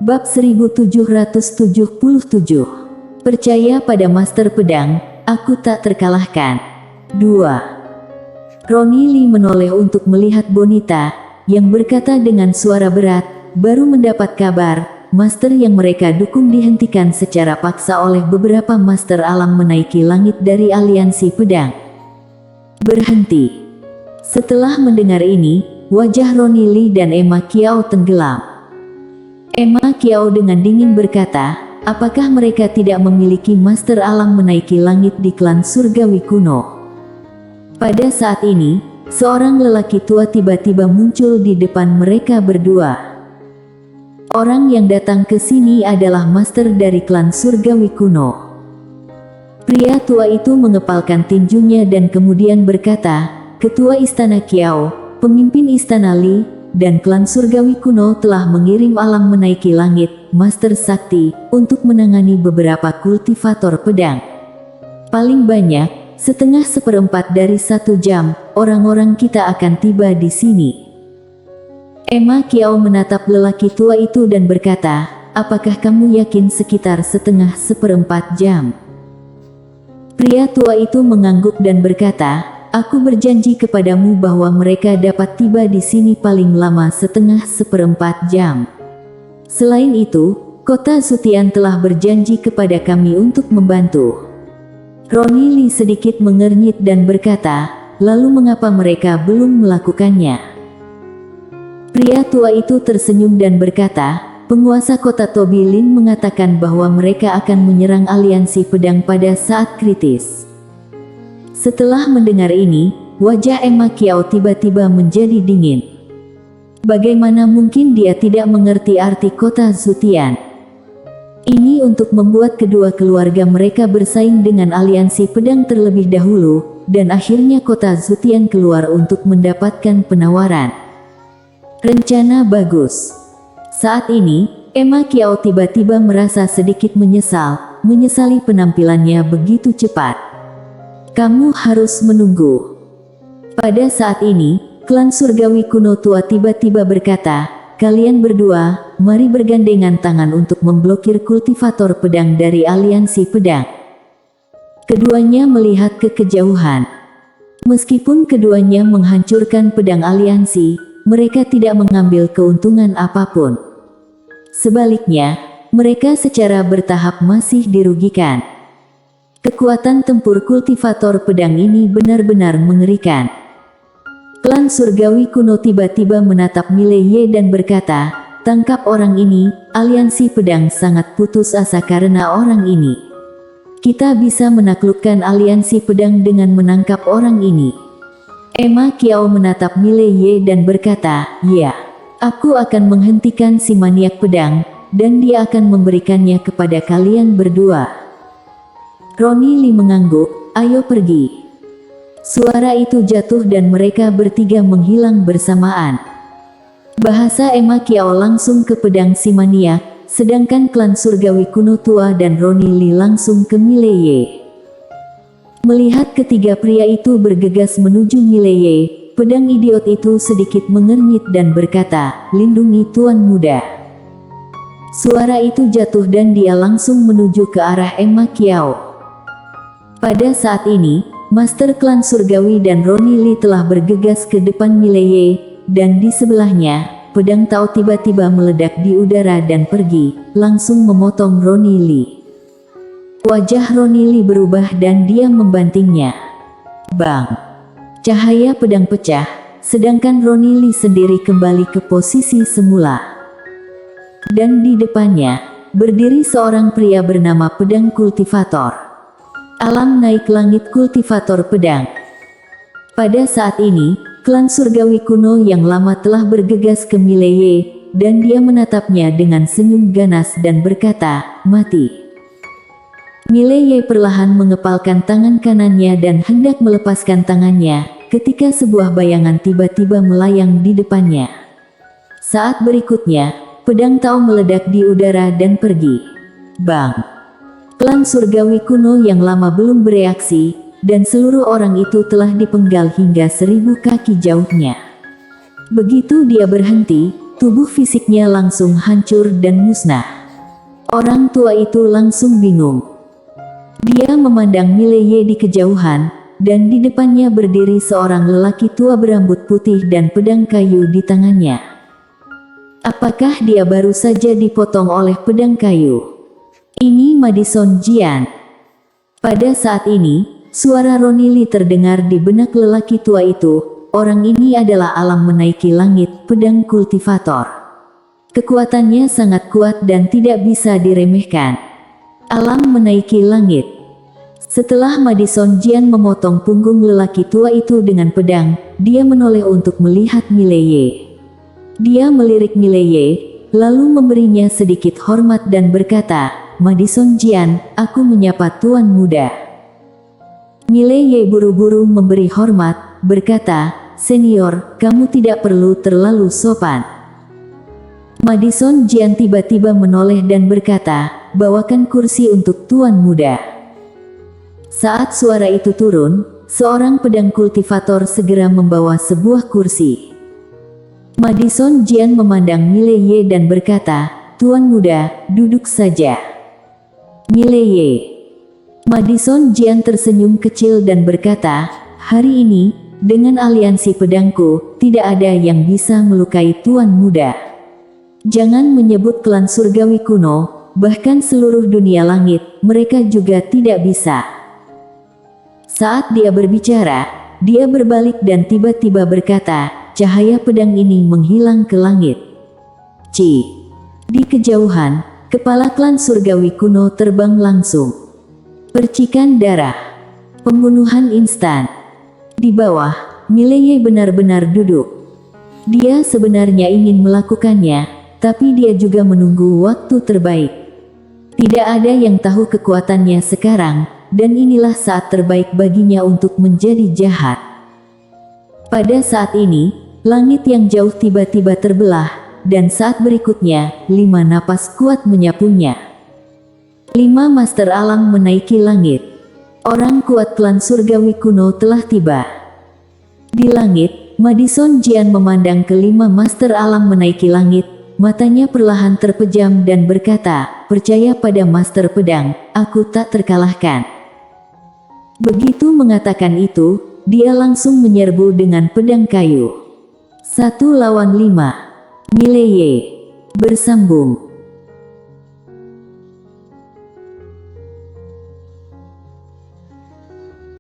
Bab 1777. Percaya pada Master Pedang, aku tak terkalahkan. 2. Ronnie Lee menoleh untuk melihat Bonita, yang berkata dengan suara berat, baru mendapat kabar, Master yang mereka dukung dihentikan secara paksa oleh beberapa Master Alam menaiki langit dari aliansi pedang. Berhenti. Setelah mendengar ini, wajah Ronnie Lee dan Emma Kiao tenggelam. Emma Kiao dengan dingin berkata, apakah mereka tidak memiliki Master Alam menaiki langit di klan surgawi kuno? Pada saat ini, seorang lelaki tua tiba-tiba muncul di depan mereka berdua. Orang yang datang ke sini adalah Master dari klan surgawi kuno. Pria tua itu mengepalkan tinjunya dan kemudian berkata, Ketua Istana Kiao, pemimpin Istana Li, dan klan surgawi kuno telah mengirim alam menaiki langit, Master Sakti, untuk menangani beberapa kultivator pedang. Paling banyak, setengah seperempat dari 1 jam, orang-orang kita akan tiba di sini. Emma Kiao menatap lelaki tua itu dan berkata, apakah kamu yakin sekitar setengah seperempat jam? Pria tua itu mengangguk dan berkata, aku berjanji kepadamu bahwa mereka dapat tiba di sini paling lama setengah seperempat jam. Selain itu, Kota Zutian telah berjanji kepada kami untuk membantu. Ronnie Lee sedikit mengernyit dan berkata, lalu mengapa mereka belum melakukannya? Pria tua itu tersenyum dan berkata, penguasa kota Tobilin mengatakan bahwa mereka akan menyerang aliansi pedang pada saat kritis. Setelah mendengar ini, wajah Emma Kiao tiba-tiba menjadi dingin. Bagaimana mungkin dia tidak mengerti arti kota Zutian? Ini untuk membuat kedua keluarga mereka bersaing dengan aliansi pedang terlebih dahulu, dan akhirnya kota Zutian keluar untuk mendapatkan penawaran. Rencana bagus. Saat ini, Emma Kiao tiba-tiba merasa sedikit menyesali penampilannya begitu cepat. Kamu harus menunggu. Pada saat ini, klan surgawi kuno tua tiba-tiba berkata, kalian berdua, mari bergandengan tangan untuk memblokir kultivator pedang dari aliansi pedang. Keduanya melihat ke kejauhan. Meskipun keduanya menghancurkan pedang aliansi, mereka tidak mengambil keuntungan apapun. Sebaliknya, mereka secara bertahap masih dirugikan. Kekuatan tempur kultivator pedang ini benar-benar mengerikan. Klan surgawi kuno tiba-tiba menatap Mileye dan berkata, tangkap orang ini, aliansi pedang sangat putus asa karena orang ini. Kita bisa menaklukkan aliansi pedang dengan menangkap orang ini. Emma Kiao menatap Mileye dan berkata, ya, aku akan menghentikan si maniak pedang, dan dia akan memberikannya kepada kalian berdua. Ronnie Lee mengangguk, ayo pergi. Suara itu jatuh dan mereka bertiga menghilang bersamaan. Bahasa Emma Kiao langsung ke pedang si maniak, sedangkan klan surgawi kuno tua dan Ronnie Lee langsung ke Mileye. Melihat ketiga pria itu bergegas menuju Mileye, pedang idiot itu sedikit mengernyit dan berkata, lindungi tuan muda. Suara itu jatuh dan dia langsung menuju ke arah Emma Kiao. Pada saat ini, Master Klan Surgawi dan Ronnie Lee telah bergegas ke depan Mileye, dan di sebelahnya, pedang Tao tiba-tiba meledak di udara dan pergi, langsung memotong Ronnie Lee. Wajah Ronnie Lee berubah dan dia membantingnya. Bang! Cahaya pedang pecah, sedangkan Ronnie Lee sendiri kembali ke posisi semula. Dan di depannya, berdiri seorang pria bernama Pedang Kultivator. Alam naik langit kultivator pedang. Pada saat ini, klan surgawi kuno yang lama telah bergegas ke Mileye, dan dia menatapnya dengan senyum ganas dan berkata, mati. Mileye perlahan mengepalkan tangan kanannya dan hendak melepaskan tangannya, ketika sebuah bayangan tiba-tiba melayang di depannya. Saat berikutnya, pedang Tao meledak di udara dan pergi. Bang! Klan surgawi kuno yang lama belum bereaksi, dan seluruh orang itu telah dipenggal hingga 1000 kaki jauhnya. Begitu dia berhenti, tubuh fisiknya langsung hancur dan musnah. Orang tua itu langsung bingung. Dia memandang Mileye di kejauhan, dan di depannya berdiri seorang lelaki tua berambut putih dan pedang kayu di tangannya. Apakah dia baru saja dipotong oleh pedang kayu? Ini Madison Jian. Pada saat ini, suara Ronili terdengar di benak lelaki tua itu. Orang ini adalah alam menaiki langit, pedang kultivator. Kekuatannya sangat kuat dan tidak bisa diremehkan. Alam menaiki langit. Setelah Madison Jian memotong punggung lelaki tua itu dengan pedang, dia menoleh untuk melihat Mileye. Dia melirik Mileye, lalu memberinya sedikit hormat dan berkata, "Madison Jian, aku menyapa tuan muda." Mileye buru-buru memberi hormat, berkata, "Senior, kamu tidak perlu terlalu sopan." Madison Jian tiba-tiba menoleh dan berkata, "Bawakan kursi untuk tuan muda." Saat suara itu turun, seorang pedang kultivator segera membawa sebuah kursi. Madison Jian memandang Mileye dan berkata, "Tuan muda, duduk saja." Mileye. Madison Jian tersenyum kecil dan berkata, "Hari ini, dengan aliansi pedangku, tidak ada yang bisa melukai tuan muda. Jangan menyebut klan surgawi kuno, bahkan seluruh dunia langit, mereka juga tidak bisa." Saat dia berbicara, dia berbalik dan tiba-tiba berkata, "Cahaya pedang ini menghilang ke langit." Di kejauhan, kepala klan surgawi kuno terbang langsung. Percikan darah. Pembunuhan instan. Di bawah, Mileye benar-benar duduk. Dia sebenarnya ingin melakukannya, tapi dia juga menunggu waktu terbaik. Tidak ada yang tahu kekuatannya sekarang, dan inilah saat terbaik baginya untuk menjadi jahat. Pada saat ini, langit yang jauh tiba-tiba terbelah, dan saat berikutnya, 5 napas kuat menyapunya. 5 master alam menaiki langit. Orang kuat klan surgawi kuno telah tiba. Di langit, Madison Jian memandang ke-5 master alam menaiki langit, matanya perlahan terpejam dan berkata, "Percaya pada master pedang, aku tak terkalahkan." Begitu mengatakan itu, dia langsung menyerbu dengan pedang kayu. 1 lawan 5. Mileye bersambung.